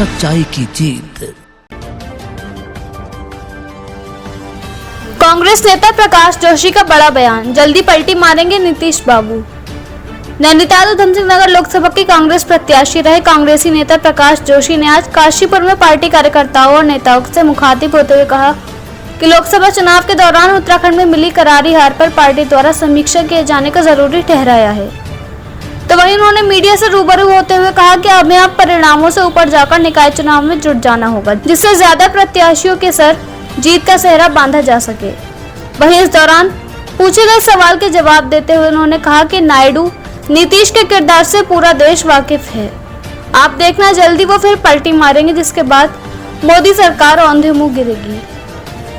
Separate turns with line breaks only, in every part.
सच्चाई की जीत।
कांग्रेस नेता प्रकाश जोशी का बड़ा बयान, जल्दी पलटी मारेंगे नीतीश बाबू। नैनीताल उधम सिंह नगर लोकसभा के कांग्रेस प्रत्याशी रहे कांग्रेसी नेता प्रकाश जोशी ने आज काशीपुर में पार्टी कार्यकर्ताओं और नेताओं से मुखातिब होते हुए कहा कि लोकसभा चुनाव के दौरान उत्तराखंड में मिली करारी हार पर पार्टी द्वारा समीक्षा किए जाने का जरूरी ठहराया है। तो वहीं उन्होंने मीडिया से रूबरू होते हुए कहा कि हमें अब परिणामों से ऊपर जाकर निकाय चुनाव में जुट जाना होगा, जिससे ज्यादा प्रत्याशियों के सर जीत का सेहरा बांधा जा सके। वहीं इस दौरान पूछे गए सवाल के जवाब देते हुए उन्होंने कहा कि नायडू नीतीश के किरदार से पूरा देश वाकिफ है। आप देखना जल्दी वो फिर पलटी मारेंगे, जिसके बाद मोदी सरकार औंधे मुंह गिरेगी।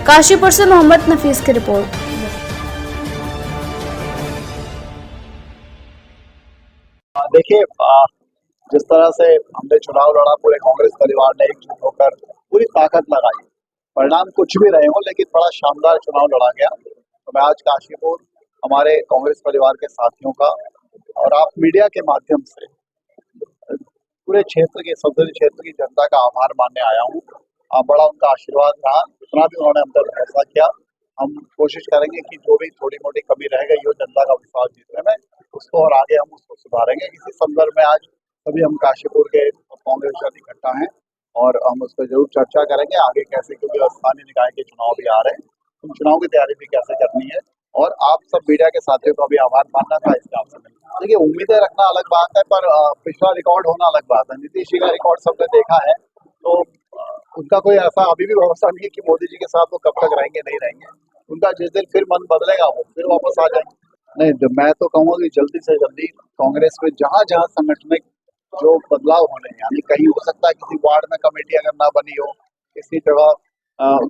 काशीपुर से मोहम्मद नफीस की रिपोर्ट।
देखिए, जिस तरह से हमने चुनाव लड़ा, पूरे कांग्रेस परिवार ने एकजुट होकर पूरी ताकत लगाई। परिणाम कुछ भी रहे हो, लेकिन बड़ा शानदार चुनाव लड़ा गया। तो मैं आज काशीपुर हमारे कांग्रेस परिवार के साथियों का और आप मीडिया के माध्यम से पूरे क्षेत्र के संसदीय क्षेत्र की जनता का आभार मानने आया हूँ। बड़ा उनका आशीर्वाद रहा, जितना भी उन्होंने हम पर फैसला किया। हम कोशिश करेंगे कि जो भी थोड़ी मोटी कमी रह गई हो जनता का विश्वास जीतने में, उसको और आगे हम उसको सुधारेंगे। इसी संदर्भ में आज सभी हम काशीपुर के कांग्रेस इकट्ठा हैं और हम उस पर जरूर चर्चा करेंगे आगे कैसे, क्योंकि स्थानीय निकाय के चुनाव भी आ रहे हैं, उन चुनाव की तैयारी भी कैसे करनी है। और आप सब मीडिया के साथियों का भी आभार मानना था इसके आपसे। देखिए, उम्मीदें रखना अलग बात है, पर पिछला रिकॉर्ड होना अलग बात है। नीतीश जी का रिकॉर्ड सबने देखा है, तो उनका कोई ऐसा अभी भी भरोसा नहीं है कि मोदी जी के साथ वो कब तक रहेंगे नहीं रहेंगे। उनका जिस दिन फिर मन बदलेगा वो फिर वापस आ जाएंगे। नहीं, मैं तो कहूँगा कि जल्दी से जल्दी कांग्रेस में जहाँ जहाँ संगठनिक जो बदलाव होने, यानी कहीं हो सकता है किसी वार्ड में कमेटी अगर ना बनी हो, किसी जगह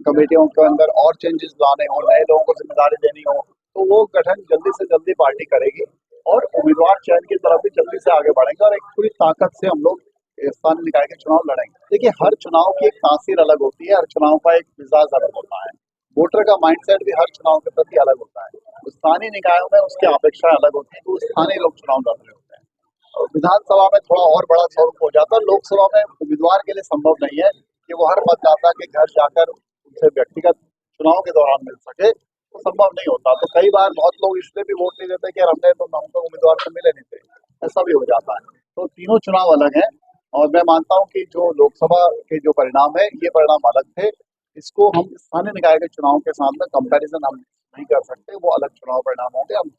कमेटियों के अंदर और चेंजेस लाने हो, नए लोगों को जिम्मेदारी देनी हो, तो वो गठन जल्दी से जल्दी पार्टी करेगी और उम्मीदवार चयन की तरफ भी जल्दी से आगे बढ़ेंगे और एक पूरी ताकत से हम लोग स्थानीय निकाय के चुनाव लड़ेंगे। देखिए, हर चुनाव की एक तासीर अलग होती है, हर चुनाव का एक मिजाज अलग होता है, वोटर का माइंडसेट भी हर चुनाव के प्रति अलग होता है। स्थानीय निकायों में उसकी अपेक्षा अलग होती है, तो स्थानीय लोग चुनाव लड़ रहे होते हैं। विधानसभा में थोड़ा और बड़ा स्वरूप हो जाता है। लोकसभा में उम्मीदवार के लिए संभव नहीं है कि वो हर मतदाता के घर जाकर उनसे व्यक्तिगत चुनाव के दौरान मिल सके, तो संभव नहीं होता। तो कई बार बहुत लोग इसलिए भी वोट नहीं देते कि हमने तो हमको उम्मीदवार से मिले नहीं थे, ऐसा भी हो जाता है। तो तीनों चुनाव अलग हैं और मैं मानता हूँ कि जो लोकसभा के जो परिणाम है, ये परिणाम अलग थे। इसको हम स्थानीय निकाय के चुनाव के साथ में कंपैरिजन हम नहीं कर सकते, वो अलग चुनाव परिणाम होंगे। हम